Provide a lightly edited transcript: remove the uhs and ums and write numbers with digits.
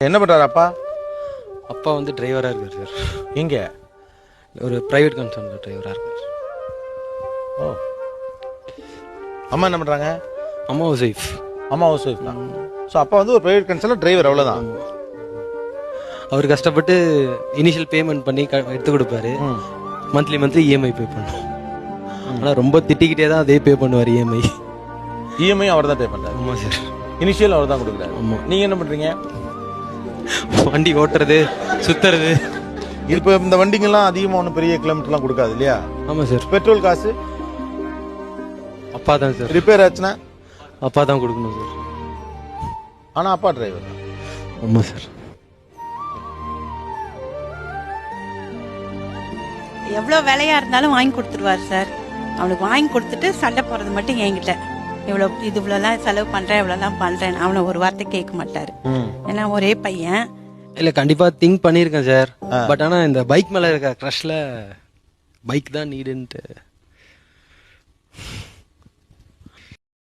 என்ன பண்றாரு அப்பா? அப்பா வந்து டிரைவராக இருக்கார் சார். எங்க? ஒரு ப்ரைவேட் கன்சர்னில் டிரைவராக இருக்கார். ஓ. அம்மா என்ன பண்றாங்க? அம்மா ஹவுஸ் ஒய்ஃப். அம்மா ஹவுஸ் ஒய்ஃப் தான். ஸோ அப்பா வந்து ஒரு பிரைவேட் கன்சர்னில் டிரைவர், அவ்வளோதான். அவர் கஷ்டப்பட்டு இனிஷியல் பேமெண்ட் பண்ணி எடுத்து கொடுப்பாரு. மந்த்லி இஎம்ஐ பே பண்ணும். ஆனால் ரொம்ப திட்டிக்கிட்டே தான் அதே பே பண்ணுவார் இஎம்ஐ. இஎம்ஐ அவர் தான் பே பண்ணுறாரு. ஆமாம் சார். இனிஷியல் அவர் தான் கொடுக்குறாரு. ஆமாம். நீங்கள் என்ன பண்ணுறீங்க? வண்டி ஓட்டுறது, சுத்துறது. இப்போ இந்த வண்டிங்கெல்லாம் அதிகமாக ஒன்றும் பெரிய கிலோமீட்டர்லாம் கொடுக்காது இல்லையா? ஆமாம் சார். பெட்ரோல் காசு அப்பா தான் சார். ரிப்பேர் ஆச்சுன்னா அப்பா தான் கொடுக்கணும் சார். ஆனால் அப்பா டிரைவர் தான். ஆமாம் சார். எவ்வளோ வேலையா இருந்தாலும் வாங்கி கொடுத்துருவார் சார். அவனுக்கு வாங்கி கொடுத்துட்டு சண்டை போடுறது மட்டும் என்கிட்ட. இவ்வளோலாம் செலவு பண்ணுறேன், இவ்வளோலாம் பண்ணுறேன். அவனை ஒரு வார்த்தை கேட்க மாட்டார். ஏன்னா ஒரே பையன். இல்லை, கண்டிப்பாக திங்க் பண்ணியிருக்கேன் சார். பட் ஆனால் இந்த பைக் மேலே இருக்க க்ரஷில் பைக் தான் நீடுன்ட்டு